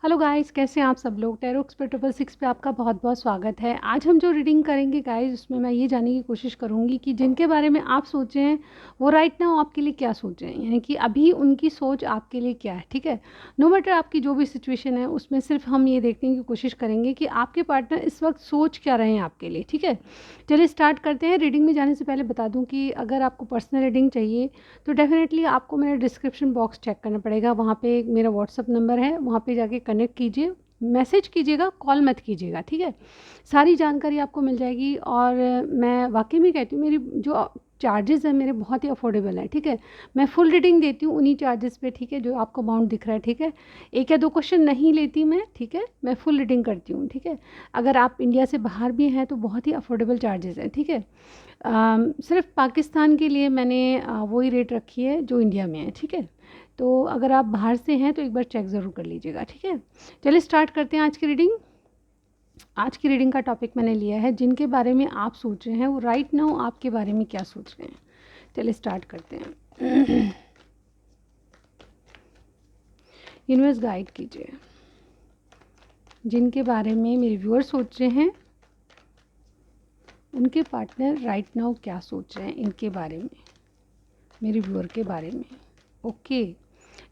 Hello guys, कैसे हैं आप सब लोग। टैरो एक्सपर्ट 666 पे आपका बहुत बहुत स्वागत है। आज हम जो रीडिंग करेंगे गाइस, उसमें मैं ये जानने की कोशिश करूँगी कि जिनके बारे में आप सोचे हैं वो राइट नाउ आपके लिए क्या सोच रहे हैं, यानी कि अभी उनकी सोच आपके लिए क्या है। ठीक है, नो मैटर आपकी जो भी सिचुएशन है, उसमें सिर्फ हम ये देखने की कोशिश करेंगे कि आपके पार्टनर इस वक्त सोच क्या रहे हैं आपके लिए। ठीक है, चलिए स्टार्ट करते हैं। रीडिंग में जाने से पहले बता दूँ कि अगर आपको पर्सनल रीडिंग चाहिए तो डेफिनेटली आपको मेरा डिस्क्रिप्शन बॉक्स चेक करना पड़ेगा। वहाँ पे मेरा व्हाट्सअप नंबर है, वहाँ पे जाके कनेक्ट कीजिए, मैसेज कीजिएगा, कॉल मत कीजिएगा। ठीक है, सारी जानकारी आपको मिल जाएगी। और मैं वाकई में कहती हूँ, मेरी जो चार्जेस हैं मेरे बहुत ही अफोर्डेबल है। ठीक है, मैं फुल रीडिंग देती हूँ उन्हीं चार्जेस पे। ठीक है, जो आपको अमाउंट दिख रहा है। ठीक है, एक या दो क्वेश्चन नहीं लेती मैं। ठीक है, मैं फुल रीडिंग करती हूँ। ठीक है, अगर आप इंडिया से बाहर भी हैं तो बहुत ही अफोर्डेबल चार्जेस हैं। ठीक है, सिर्फ पाकिस्तान के लिए मैंने वही रेट रखी है जो इंडिया में है। ठीक है, तो अगर आप बाहर से हैं तो एक बार चेक ज़रूर कर लीजिएगा। ठीक है, चलिए स्टार्ट करते हैं आज की रीडिंग। आज की रीडिंग का टॉपिक मैंने लिया है, जिनके बारे में आप सोच रहे हैं वो राइट नाउ आपके बारे में क्या सोच रहे हैं। चलिए स्टार्ट करते हैं। यूनिवर्स गाइड कीजिए, जिनके बारे में मेरे व्यूअर सोच रहे हैं उनके पार्टनर राइट नाउ क्या सोच रहे हैं इनके बारे में, मेरे व्यूअर के बारे में। ओके,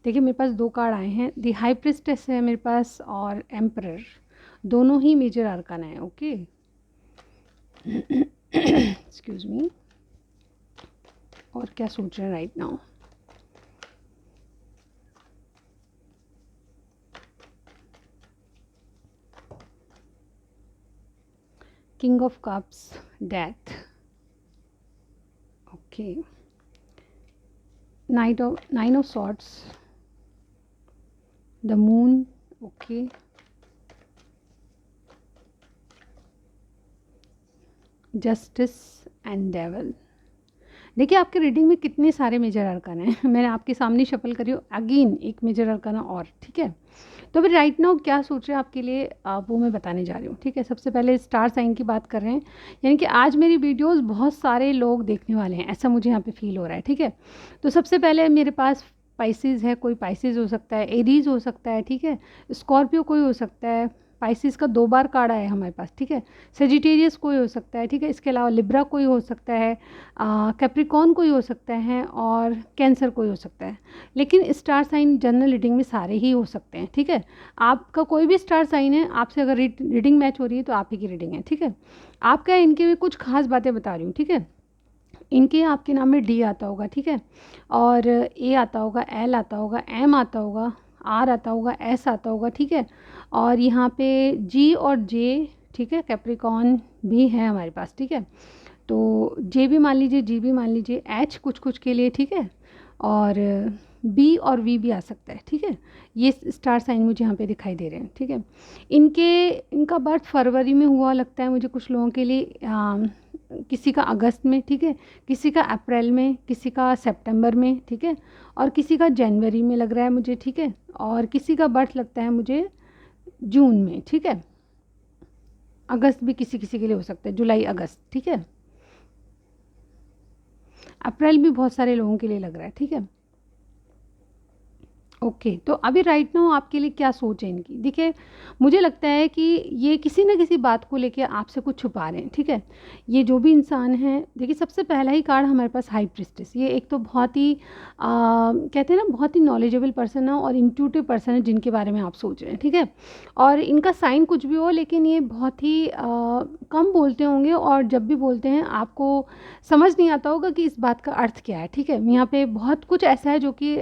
देखिए मेरे पास दो कार्ड आए हैं। दी हाई प्रिस्टेस है मेरे पास और एम्परर, दोनों ही मेजर आर्काना है। Okay, excuse me. और क्या सोच रहे हैं right now. King of cups, death. Okay, nine of swords, the moon. Okay, justice and devil. देखिए आपके रीडिंग में कितने सारे मेजर अरकान हैं। मैंने आपके सामने शफल करी अगेन एक मेजर अरकाना और। ठीक है, तो अभी राइट नाउ क्या सोच रहे हैं आपके लिए वो मैं बताने जा रही हूँ। ठीक है, सबसे पहले स्टार साइन की बात कर रहे हैं, यानी कि आज मेरी वीडियोस बहुत सारे लोग देखने वाले हैं, ऐसा मुझे यहाँ पे फील हो रहा है। ठीक है, तो सबसे पहले मेरे पास पाइसेस है, कोई पाइसेस हो सकता है, एरीज हो सकता है। ठीक है, स्कॉर्पियो कोई हो सकता है। पाइसेस का दो बार कार्ड आया है हमारे पास। ठीक है, सेजिटेरियस कोई हो सकता है। ठीक है, इसके अलावा लिब्रा कोई हो सकता है, कैप्रिकॉन कोई हो सकता है और कैंसर कोई हो सकता है। लेकिन स्टार साइन जनरल रीडिंग में सारे ही हो सकते हैं। ठीक है, आपका कोई भी स्टार साइन है, आपसे अगर रीडिंग मैच हो रही है तो आप ही की रीडिंग है। ठीक है, आपका इनके में कुछ खास बातें बता रही हूँ। ठीक है, इनके आपके नाम में डी आता होगा। ठीक है, और ए आता होगा, एल आता होगा, एम आता होगा, आर आता होगा, एस आता होगा। ठीक है, और यहाँ पे जी और जे। ठीक है, कैप्रिकॉन भी है हमारे पास। ठीक है, तो जे भी मान लीजिए, जी भी मान लीजिए, एच कुछ कुछ के लिए। ठीक है, और बी और वी भी आ सकता है। ठीक है, ये स्टार साइन मुझे यहाँ पे दिखाई दे रहे हैं। ठीक है, इनका बर्थ फरवरी में हुआ लगता है मुझे कुछ लोगों के लिए, किसी का अगस्त में। ठीक है, किसी का अप्रैल में, किसी का सितंबर में। ठीक है, और किसी का जनवरी में लग रहा है मुझे। ठीक है, और किसी का बर्थ लगता है मुझे जून में। ठीक है, अगस्त भी किसी किसी के लिए हो सकता है, जुलाई अगस्त। ठीक है, अप्रैल भी बहुत सारे लोगों के लिए लग रहा है। ठीक है, ओके, तो अभी राइट नाउ आपके लिए क्या सोच है इनकी। देखिए मुझे लगता है कि ये किसी न किसी बात को लेके आपसे कुछ छुपा रहे हैं। ठीक है, ये जो भी इंसान है, देखिए सबसे पहला ही कार्ड हमारे पास हाई प्रिस्टेस। ये एक तो बहुत ही कहते हैं ना, बहुत ही नॉलेजेबल पर्सन है और इंट्यूटिव पर्सन है जिनके बारे में आप सोच रहे हैं। ठीक है, और इनका साइन कुछ भी हो, लेकिन ये बहुत ही कम बोलते होंगे, और जब भी बोलते हैं आपको समझ नहीं आता होगा कि इस बात का अर्थ क्या है। ठीक है, यहाँ पे बहुत कुछ ऐसा है जो कि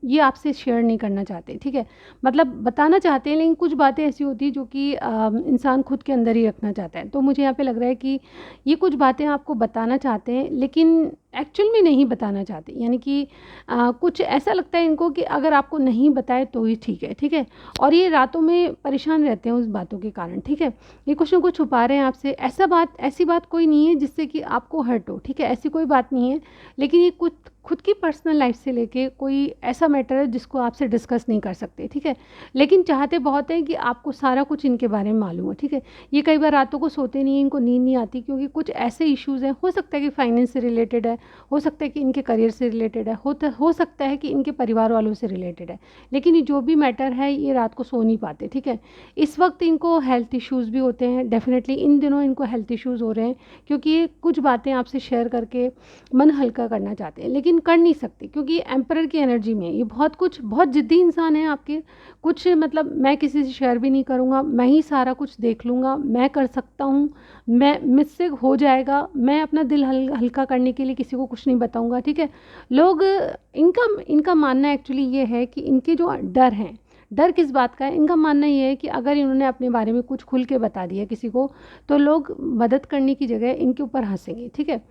ये आपसे शेयर नहीं करना चाहते। ठीक है, मतलब बताना चाहते हैं, लेकिन कुछ बातें ऐसी होती है जो कि इंसान खुद के अंदर ही रखना चाहता है। तो मुझे यहाँ पे लग रहा है कि ये कुछ बातें आपको बताना चाहते हैं, लेकिन एक्चुअल में नहीं बताना चाहते। यानी कि कुछ ऐसा लगता है इनको कि अगर आपको नहीं बताए तो ही ठीक है। ठीक है, और ये रातों में परेशान रहते हैं उस बातों के कारण। ठीक है, ये कुछ ना कुछ छुपा रहे हैं आपसे। ऐसी बात कोई नहीं है जिससे कि आपको हर्ट हो। ठीक है, ऐसी कोई बात नहीं है, लेकिन ये कुछ खुद की पर्सनल लाइफ से लेके कोई ऐसा मैटर है जिसको आपसे डिस्कस नहीं कर सकते, ठीक है। लेकिन चाहते बहुत हैं कि आपको सारा कुछ इनके बारे में मालूम हो, ठीक है। ये कई बार रातों को सोते नहीं हैं, इनको नींद नहीं आती क्योंकि कुछ ऐसे इश्यूज़ हैं, हो सकता है कि फाइनेंस से रिलेटेड है, हो सकता है कि इनके करियर से रिलेटेड है, हो सकता है कि इनके परिवार वालों से रिलेटेड है। लेकिन ये जो भी मैटर है ये रात को सो नहीं पाते, ठीक है। इस वक्त इनको हेल्थ इश्यूज़ भी होते हैं, डेफिनेटली इन दिनों इनको हेल्थ इश्यूज़ हो रहे हैं क्योंकि ये कुछ बातें आपसे शेयर करके मन हल्का करना चाहते हैं लेकिन कर नहीं सकते क्योंकि ये एम्परर की एनर्जी में है। ये बहुत ज़िद्दी इंसान है आपके, कुछ मतलब मैं किसी से शेयर भी नहीं करूँगा, मैं ही सारा कुछ देख लूँगा, मैं कर सकता हूँ, मैं मुझसे हो जाएगा, मैं अपना दिल हल्का करने के लिए किसी को कुछ नहीं बताऊँगा, ठीक है। लोग इनका इनका मानना एक्चुअली ये है कि इनके जो डर हैं, डर किस बात का है, इनका मानना ये है कि अगर इन्होंने अपने बारे में कुछ खुल के बता दिया किसी को तो लोग मदद करने की जगह इनके ऊपर हंसेंगे, ठीक है।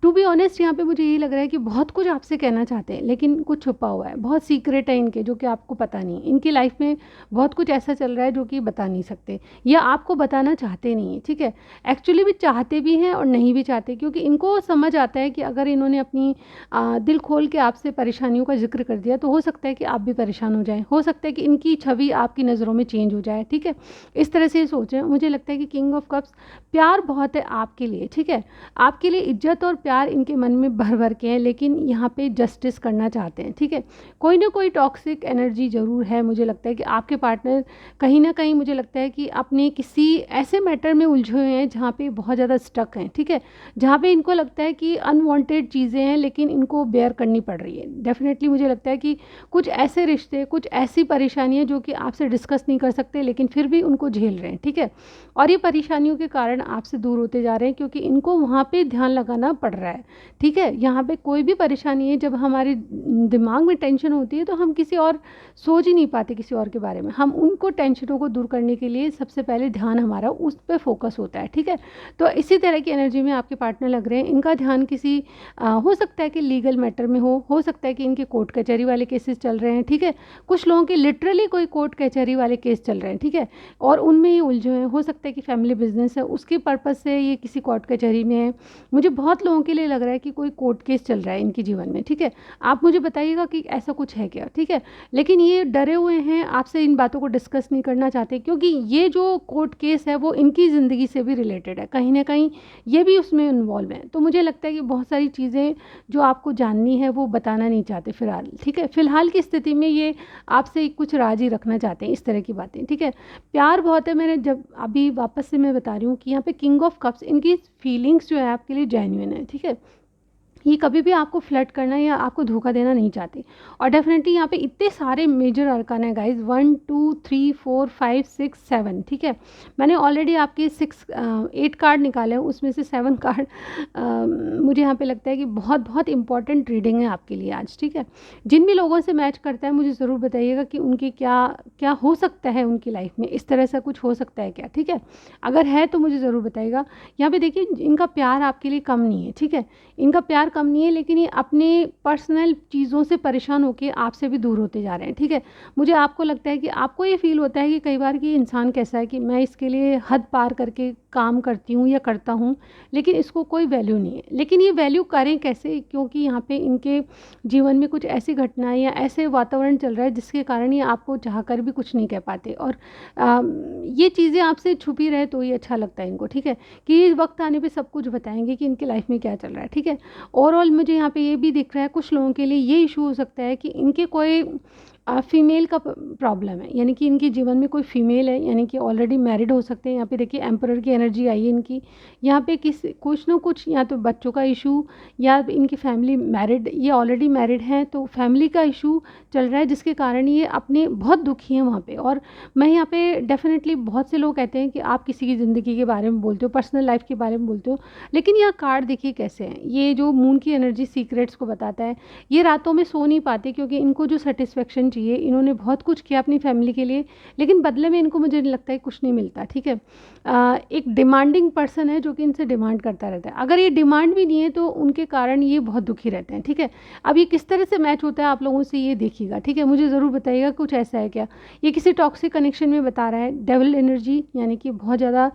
टू बी ऑनेस्ट यहाँ पे मुझे यही लग रहा है कि बहुत कुछ आपसे कहना चाहते हैं लेकिन कुछ छुपा हुआ है, बहुत सीक्रेट है इनके जो कि आपको पता नहीं है। इनकी लाइफ में बहुत कुछ ऐसा चल रहा है जो कि बता नहीं सकते या आपको बताना चाहते नहीं है, ठीक है। एक्चुअली भी चाहते भी हैं और नहीं भी चाहते क्योंकि इनको समझ आता है कि अगर इन्होंने अपनी दिल खोल के आपसे परेशानियों का जिक्र कर दिया तो हो सकता है कि आप भी परेशान हो जाएं, हो सकता है कि इनकी छवि आपकी नज़रों में चेंज हो जाए, ठीक है। इस तरह से सोचें। मुझे लगता है कि किंग ऑफ कप्स प्यार बहुत है आपके लिए, ठीक है। आपके लिए इज्जत और प्यार इनके मन में भर भर के हैं लेकिन यहाँ पे जस्टिस करना चाहते हैं, ठीक है। कोई ना कोई टॉक्सिक एनर्जी ज़रूर है। मुझे लगता है कि आपके पार्टनर कहीं ना कहीं मुझे लगता है कि अपने किसी ऐसे मैटर में उलझे हुए हैं जहाँ पे बहुत ज़्यादा स्टक हैं, ठीक है। जहाँ पे इनको लगता है कि अनवांटेड चीज़ें हैं लेकिन इनको बेयर करनी पड़ रही है। डेफिनेटली मुझे लगता है कि कुछ ऐसे रिश्ते, कुछ ऐसी परेशानियाँ जो कि आपसे डिस्कस नहीं कर सकते लेकिन फिर भी उनको झेल रहे हैं, ठीक है। और ये परेशानियों के कारण आपसे दूर होते जा रहे हैं क्योंकि इनको वहाँ पे ध्यान लगाना पड़ रहा है, ठीक है। यहाँ पे कोई भी परेशानी है, जब हमारे दिमाग में टेंशन होती है तो हम किसी और सोच ही नहीं पाते किसी और के बारे में। हम उनको टेंशनों को दूर करने के लिए सबसे पहले ध्यान हमारा उस पर फोकस होता है, ठीक है। तो इसी तरह की एनर्जी में आपके पार्टनर लग रहे हैं। इनका ध्यान किसी हो सकता है कि लीगल मैटर में हो सकता है कि इनके कोर्ट कचहरी वाले केसेस चल रहे हैं, ठीक है। कुछ लोगों के लिटरली कोई कोर्ट कचहरी वाले केस चल रहे हैं, ठीक है, और उनमें ही उलझे हैं। हो सकता है कि फैमिली बिजनेस है उसके पर्पज़ से ये किसी कोर्ट कचहरी में है। मुझे बहुत लोगों के लिए लग रहा है कि कोई कोर्ट केस चल रहा है इनके जीवन में, ठीक है। आप मुझे बताइएगा कि ऐसा कुछ है क्या, ठीक है। लेकिन ये डरे हुए हैं, आपसे इन बातों को डिस्कस नहीं करना चाहते क्योंकि ये जो कोर्ट केस है वो इनकी ज़िंदगी से भी रिलेटेड है, कहीं ना कहीं ये भी उसमें इन्वॉल्व है। तो मुझे लगता है कि बहुत सारी चीज़ें जो आपको जाननी है वो बताना नहीं चाहते फ़िलहाल, ठीक है। फ़िलहाल की स्थिति में ये आपसे कुछ राज ही रखना चाहते हैं, इस तरह की बातें, ठीक है। प्यार बहुत है। मैंने जब अभी वापस से मैं बता रही हूँ कि यहाँ पे किंग ऑफ कप्स, इनकी फीलिंग्स जो है आपके लिए जेन्युइन है, ठीक है। ये कभी भी आपको फ्लर्ट करना या आपको धोखा देना नहीं चाहते। और डेफिनेटली यहाँ पे इतने सारे मेजर अरकान है गाइज, 1 2 3 4 5 6 7, ठीक है। मैंने ऑलरेडी आपके 8 कार्ड निकाले हैं, उसमें से 7 कार्ड मुझे यहाँ पे लगता है कि बहुत बहुत इंपॉर्टेंट रीडिंग है आपके लिए आज, ठीक है। जिन भी लोगों से मैच करता है मुझे ज़रूर बताइएगा कि उनकी क्या क्या हो सकता है उनकी लाइफ में, इस तरह से कुछ हो सकता है क्या, ठीक है। अगर है तो मुझे ज़रूर बताइएगा। यहाँ पे देखिए इनका प्यार आपके लिए कम नहीं है, ठीक है। इनका प्यार कम नहीं है लेकिन ये अपने पर्सनल चीज़ों से परेशान होकर आपसे भी दूर होते जा रहे हैं, ठीक है। मुझे आपको लगता है कि आपको ये फील होता है कि कई बार कि इंसान कैसा है कि मैं इसके लिए हद पार करके काम करती हूँ या करता हूँ लेकिन इसको कोई वैल्यू नहीं है। लेकिन ये वैल्यू करें कैसे, क्योंकि यहाँ पे इनके जीवन में कुछ ऐसी घटनाएं या ऐसे वातावरण चल रहा है जिसके कारण ये आपको चाह कर भी कुछ नहीं कह पाते। और ये चीज़ें आपसे छुपी रहे तो ये अच्छा लगता है इनको, ठीक है, कि वक्त आने पे सब कुछ बताएंगे कि इनकी लाइफ में क्या चल रहा है, ठीक है। ओवरऑल मुझे यहाँ पे ये भी दिख रहा है कुछ लोगों के लिए ये इशू हो सकता है कि इनके कोई फीमेल का प्रॉब्लम है, यानी कि इनके जीवन में कोई फीमेल है, यानी कि ऑलरेडी मैरिड हो सकते हैं। यहाँ पे देखिए एम्परर की एनर्जी आई है इनकी। यहाँ पे कुछ ना कुछ या तो बच्चों का इशू या इनकी फैमिली मैरिड, ये ऑलरेडी मैरिड हैं तो फैमिली का इशू चल रहा है जिसके कारण ये अपने बहुत दुखी हैं वहाँ पे। और मैं यहाँ पे डेफिनेटली बहुत से लोग कहते हैं कि आप किसी की ज़िंदगी के बारे में बोलते हो, पर्सनल लाइफ के बारे में बोलते हो, लेकिन यह कार्ड देखिए कैसे हैं। ये जो मून की एनर्जी सीक्रेट्स को बताता है, ये रातों में सो नहीं पाते क्योंकि इनको जो सेटिस्फेक्शन चाहिए, इन्होंने बहुत कुछ किया अपनी फैमिली के लिए लेकिन बदले में इनको मुझे लगता है कुछ नहीं मिलता, ठीक है। एक डिमांडिंग पर्सन है जो कि इनसे डिमांड करता रहता है। अगर ये डिमांड भी नहीं है तो उनके कारण ये बहुत दुखी रहते हैं, ठीक है। अब ये किस तरह से मैच होता है आप लोगों से ये देखिएगा, ठीक है। मुझे ज़रूर बताइएगा कुछ ऐसा है क्या। ये किसी टॉक्सिक कनेक्शन में बता रहा है, डेविल एनर्जी, यानी कि बहुत ज़्यादा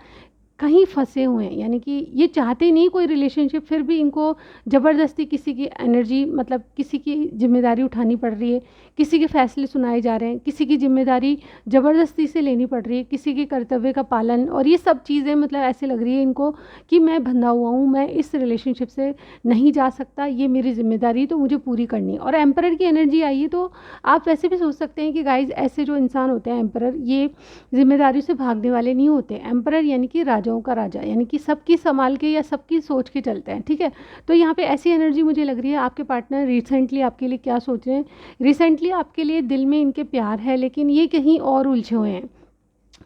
कहीं फंसे हुए हैं, यानी कि ये चाहते नहीं कोई रिलेशनशिप, फिर भी इनको ज़बरदस्ती किसी की एनर्जी, मतलब किसी की जिम्मेदारी उठानी पड़ रही है, किसी के फैसले सुनाए जा रहे हैं, किसी की जिम्मेदारी ज़बरदस्ती से लेनी पड़ रही है, किसी के कर्तव्य का पालन, और ये सब चीज़ें मतलब ऐसे लग रही है इनको कि मैं बंधा हुआ हूँ, मैं इस रिलेशनशिप से नहीं जा सकता, ये मेरी जिम्मेदारी तो मुझे पूरी करनी है। और एम्परर की एनर्जी आई है, तो आप वैसे भी सोच सकते हैं कि गाइज ऐसे जो इंसान होते हैं एम्परर, ये जिम्मेदारी से भागने वाले नहीं होते। एम्परर यानी कि राजाओं का राजा, यानी कि सबकी संभाल के या सबकी सोच के चलते हैं, ठीक है। तो यहाँ पे ऐसी एनर्जी मुझे लग रही है, आपके पार्टनर रिसेंटली आपके लिए क्या सोच रहे हैं, रिसेंटली आपके लिए दिल में इनके प्यार है, लेकिन ये कहीं और उलझे हुए हैं।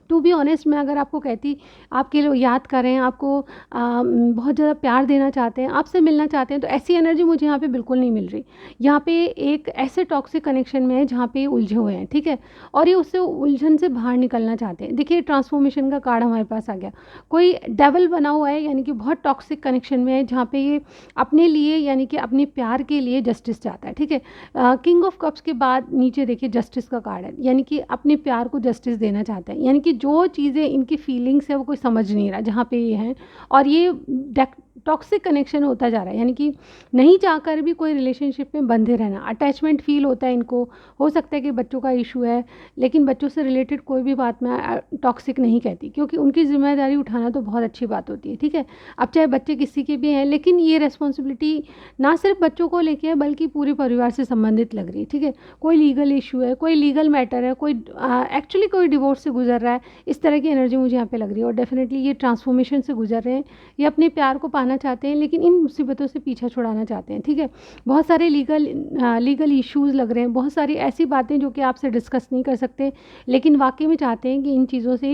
टू बी ऑनेस्ट, मैं अगर आपको कहती, आपके लिए याद कर रहे हैं, आपको बहुत ज़्यादा प्यार देना चाहते हैं, आपसे मिलना चाहते हैं, तो ऐसी एनर्जी मुझे यहाँ पे बिल्कुल नहीं मिल रही। यहाँ पे एक ऐसे टॉक्सिक कनेक्शन में है जहाँ पे उलझे हुए हैं, ठीक है, और ये उससे उलझन से बाहर निकलना चाहते हैं। देखिए ट्रांसफॉर्मेशन का कार्ड हमारे पास आ गया, कोई डेवल बना हुआ है, यानी कि बहुत टॉक्सिक कनेक्शन में है, जहाँ पे ये अपने लिए यानी कि अपने प्यार के लिए जस्टिस चाहता है, ठीक है। किंग ऑफ कप्स के बाद नीचे देखिए जस्टिस का कार्ड है, यानी कि अपने प्यार को जस्टिस देना चाहते हैं, यानी कि जो चीज़ें इनकी फीलिंग्स है वो कोई समझ नहीं रहा जहाँ पे ये हैं, और ये टॉक्सिक कनेक्शन होता जा रहा है, यानी कि नहीं चाहकर भी कोई रिलेशनशिप में बंधे रहना, अटैचमेंट फील होता है इनको। हो सकता है कि बच्चों का इशू है, लेकिन बच्चों से रिलेटेड कोई भी बात मैं टॉक्सिक नहीं कहती, क्योंकि उनकी जिम्मेदारी उठाना तो बहुत अच्छी बात होती है, ठीक है। अब चाहे बच्चे किसी के भी हैं, लेकिन ये रिस्पॉन्सिबिलिटी ना सिर्फ बच्चों को लेके है, बल्कि पूरे परिवार से संबंधित लग रही है, ठीक है। कोई लीगल इशू है, कोई लीगल मैटर है, कोई एक्चुअली कोई डिवोर्स से गुजर रहा है, इस तरह की एनर्जी मुझे यहाँ पे लग रही है। और डेफिनेटली ये ट्रांसफॉर्मेशन से गुजर रहे हैं, ये अपने प्यार को पाना चाहते हैं, लेकिन इन मुसीबतों से पीछा छुड़ाना चाहते हैं, ठीक है। बहुत सारे लीगल इश्यूज़ लग रहे हैं, बहुत सारी ऐसी बातें जो कि आपसे डिस्कस नहीं कर सकते, लेकिन वाकई में चाहते हैं कि इन चीज़ों से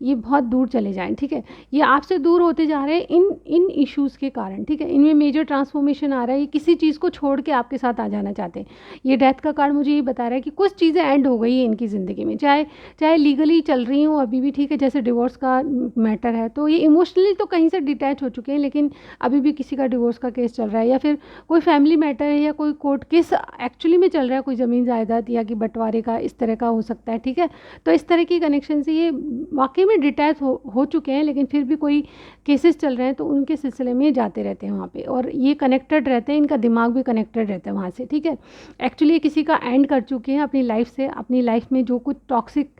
ये बहुत दूर चले जाएं, ठीक है। ये आपसे दूर होते जा रहे हैं इन इश्यूज़ के कारण, ठीक है। इनमें मेजर ट्रांसफॉर्मेशन आ रहा है, ये किसी चीज़ को छोड़ के आपके साथ आ जाना चाहते हैं। ये डेथ का कार्ड मुझे ये बता रहा है कि कुछ चीज़ें एंड हो गई है इनकी ज़िंदगी में, चाहे चाहे लीगली चल रही हूँ अभी भी, ठीक है, जैसे डिवोर्स का मैटर है, तो ये इमोशनली तो कहीं से डिटैच हो चुके हैं, लेकिन अभी भी किसी का डिवोर्स का केस चल रहा है, या फिर कोई फैमिली मैटर है, या कोई कोर्ट केस एक्चुअली में चल रहा है, कोई ज़मीन जायदाद या कि बंटवारे का, इस तरह का हो सकता है, ठीक है। तो इस तरह की कनेक्शन से ये वाकई में डिटैच हो चुके हैं, लेकिन फिर भी कोई केसेस चल रहे हैं, तो उनके सिलसिले में ये जाते रहते हैं वहाँ पे, और ये कनेक्टेड रहते हैं, इनका दिमाग भी कनेक्टेड रहता है वहाँ से, ठीक है। एक्चुअली किसी का एंड कर चुके हैं अपनी लाइफ से, अपनी लाइफ में जो कुछ टॉक्सिक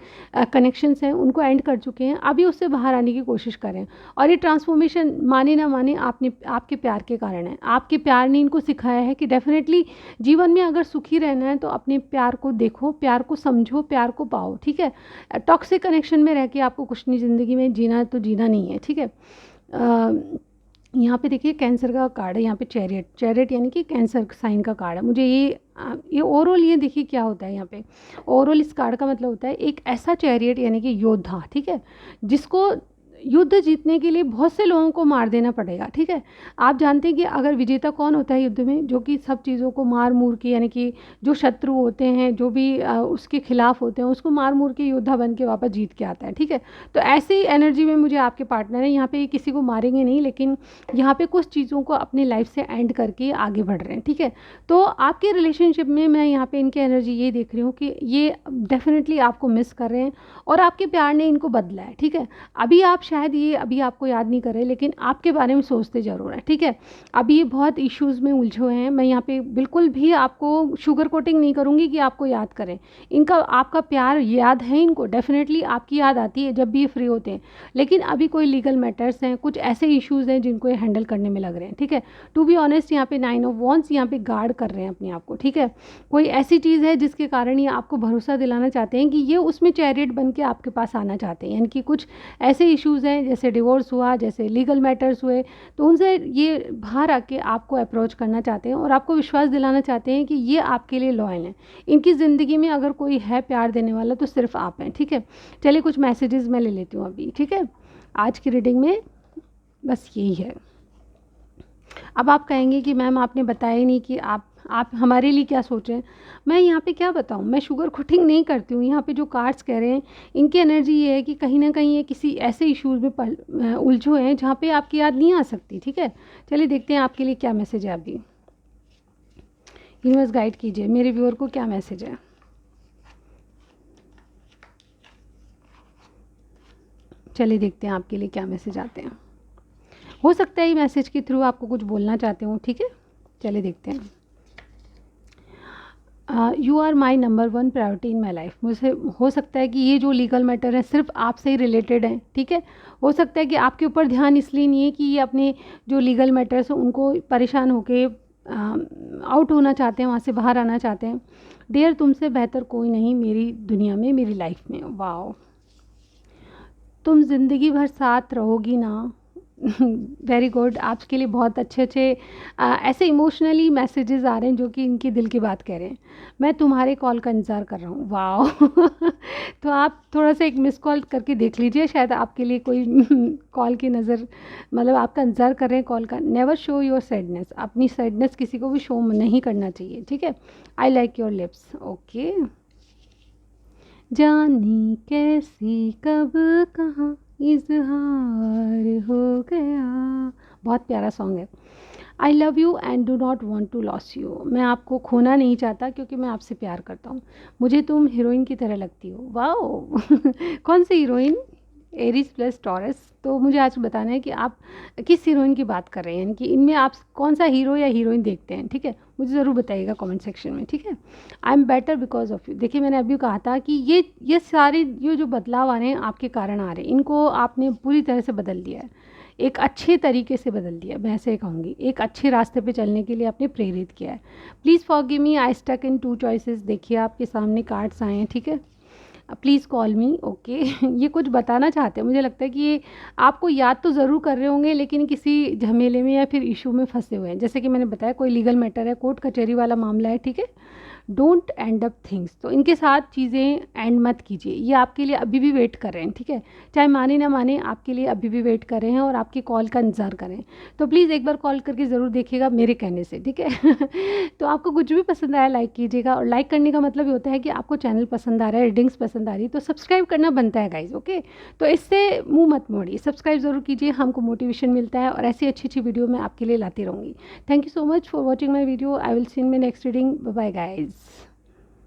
कनेक्शंस हैं उनको एंड कर चुके हैं, अभी उससे बाहर आने की कोशिश करें। और ये ट्रांसफॉर्मेशन माने ना माने आपके प्यार के कारण है, आपके प्यार ने इनको सिखाया है कि डेफिनेटली जीवन में अगर सुखी रहना है तो अपने प्यार को देखो, प्यार को समझो, प्यार को पाओ, ठीक है। टॉक्सिक कनेक्शन में रह के आपको कुछ नहीं ज़िंदगी में जीना तो जीना नहीं है, ठीक है। यहाँ पे देखिए कैंसर का कार्ड है, यहाँ पे चैरियट यानी कि कैंसर साइन का कार्ड है। मुझे ये ओवरऑल ये देखिए क्या होता है यहाँ पे, ओवरऑल इस कार्ड का मतलब होता है एक ऐसा चैरियट यानी कि योद्धा, ठीक है, जिसको युद्ध जीतने के लिए बहुत से लोगों को मार देना पड़ेगा, ठीक है। आप जानते हैं कि अगर विजेता कौन होता है युद्ध में, जो कि सब चीज़ों को मार मूर के, यानी कि जो शत्रु होते हैं, जो भी उसके खिलाफ होते हैं, उसको मार मूर के योद्धा बन के वापस जीत के आता है, ठीक है। तो ऐसी एनर्जी में मुझे आपके पार्टनर है, यहाँ पे ये किसी को मारेंगे नहीं, लेकिन यहाँ पे कुछ चीज़ों को अपनी लाइफ से एंड करके आगे बढ़ रहे हैं, ठीक है। तो आपके रिलेशनशिप में मैं यहाँ पे इनकी एनर्जी ये देख रही हूँ कि ये डेफिनेटली आपको मिस कर रहे हैं, और आपके प्यार ने इनको बदला है, ठीक है। अभी आप शायद ये अभी आपको याद नहीं कर रहे, लेकिन आपके बारे में सोचते ज़रूर हैं, ठीक है। अभी ये बहुत इश्यूज़ में उलझे हुए हैं, मैं यहाँ पे बिल्कुल भी आपको शुगर कोटिंग नहीं करूँगी कि आपको याद करें, इनका आपका प्यार याद है इनको, डेफिनेटली आपकी याद आती है जब भी ये फ्री होते हैं, लेकिन अभी कोई लीगल मैटर्स हैं, कुछ ऐसे इश्यूज़ हैं जिनको ये हैंडल करने में लग रहे हैं, ठीक है। टू बी ऑनेस्ट यहाँ पे 9 ऑफ वॉन्ड्स यहाँ पे गार्ड कर रहे हैं अपने आप को, ठीक है। कोई ऐसी चीज़ है जिसके कारण ये आपको भरोसा दिलाना चाहते हैं कि ये उसमें चैरियट बन के आपके पास आना चाहते हैं, यानी कि कुछ ऐसे इश्यूज़ हैं जैसे डिवोर्स हुआ, जैसे लीगल मैटर्स हुए, तो उनसे ये बाहर आके आपको अप्रोच करना चाहते हैं, और आपको विश्वास दिलाना चाहते हैं कि ये आपके लिए लॉयल हैं। इनकी ज़िंदगी में अगर कोई है प्यार देने वाला तो सिर्फ आप हैं, ठीक है। चलिए कुछ मैसेजेस मैं ले लेती हूँ अभी, ठीक है। आज की रीडिंग में बस यही है। अब आप कहेंगे कि मैम आपने बताया ही नहीं कि आप हमारे लिए क्या सोच रहे हैं। मैं यहाँ पे क्या बताऊँ, मैं शुगर कोटिंग नहीं करती हूँ। यहाँ पे जो कार्ड्स कह रहे हैं, इनकी एनर्जी ये है कि कहीं ना कहीं ये किसी ऐसे इश्यूज़ में उलझे हुए हैं जहाँ पे आपकी याद नहीं आ सकती, ठीक है। चलिए देखते हैं आपके लिए क्या मैसेज है अभी। यूनिवर्स गाइड कीजिए मेरे व्यूअर को, क्या मैसेज है। चलिए देखते हैं आपके लिए क्या मैसेज आते हैं। हो सकता है ये मैसेज के थ्रू आपको कुछ बोलना चाहते हो, ठीक है। चलिए देखते हैं। You are my number 1 priority in my life. मुझे हो सकता है कि ये जो लीगल मैटर है सिर्फ आपसे ही रिलेटेड है, ठीक है। हो सकता है कि आपके ऊपर ध्यान इसलिए नहीं है कि ये अपने जो लीगल मैटर्स हैं उनको परेशान होके आउट होना चाहते हैं, वहाँ से बाहर आना चाहते हैं। डियर, तुमसे बेहतर कोई नहीं मेरी दुनिया में, मेरी लाइफ में। वाओ, तुम ज़िंदगी भर साथ रहोगी ना। Very good. आपके लिए बहुत अच्छे अच्छे ऐसे इमोशनली मैसेजेस आ रहे हैं जो कि इनकी दिल की बात कह रहे हैं। मैं तुम्हारे कॉल का इंतज़ार कर रहा हूँ। वाओ। तो आप थोड़ा सा एक मिस कॉल करके देख लीजिए, शायद आपके लिए कोई कॉल की नज़र, मतलब आपका इंतज़ार कर रहे हैं कॉल का। Never show your sadness. अपनी सैडनेस किसी को भी शो नहीं करना चाहिए, ठीक है। I like your lips. Okay. जानी कैसी कब कहाँ इजहार हो गया। बहुत प्यारा सॉन्ग है। I love you and do not want to loss you. मैं आपको खोना नहीं चाहता क्योंकि मैं आपसे प्यार करता हूँ। मुझे तुम हीरोइन की तरह लगती हो। वाओ। कौन सी हीरोइन? Aries plus taurus. तो मुझे आज बताना है कि आप किस हीरोइन की बात कर रहे हैं, यानी कि इनमें आप कौन सा हीरो या हीरोइन देखते हैं, ठीक है। मुझे ज़रूर बताइएगा कमेंट सेक्शन में, ठीक है। I am better because of you. देखिए, मैंने अभी कहा था कि ये सारे ये जो बदलाव आ रहे हैं आपके कारण आ रहे हैं, इनको आपने पूरी तरह से बदल दिया है, एक अच्छे तरीके से बदल दिया, मैं ऐसे कहूँगी। एक अच्छे रास्ते पे चलने के लिए आपने प्रेरित किया है। Please forgive me, I stuck in 2 choices. देखिए आपके सामने कार्ड्स आए हैं, ठीक है। Please call me. ओके। ये कुछ बताना चाहते हैं, मुझे लगता है कि ये आपको याद तो ज़रूर कर रहे होंगे लेकिन किसी झमेले में या फिर इशू में फंसे हुए हैं। जैसे कि मैंने बताया, कोई लीगल मैटर है, कोर्ट कचहरी वाला मामला है, ठीक है। Don't and up things. तो इनके साथ चीज़ें एंड मत कीजिए। ये आपके लिए अभी भी वेट कर रहे हैं, ठीक है। चाहे माने ना माने, आपके लिए अभी भी वेट कर रहे हैं और आपकी कॉल का इंतज़ार करें। तो प्लीज़ एक बार कॉल करके ज़रूर देखिएगा मेरे कहने से, ठीक है। तो आपको कुछ भी पसंद आया लाइक कीजिएगा, और लाइक करने का मतलब ये होता है कि आपको चैनल पसंद आ रहा है, रीडिंग्स पसंद आ रही है, तो सब्सक्राइब करना बनता है गाइज। ओके। तो इससे मुँह मत मोड़िए, सब्सक्राइब ज़रूर कीजिए, हमको मोटिवेशन मिलता है और ऐसी अच्छी अच्छी वीडियो मैं आपके लिए लाती रहूँगी। Thank you so much for watching my video. I will see in my next reading. Bye bye guys.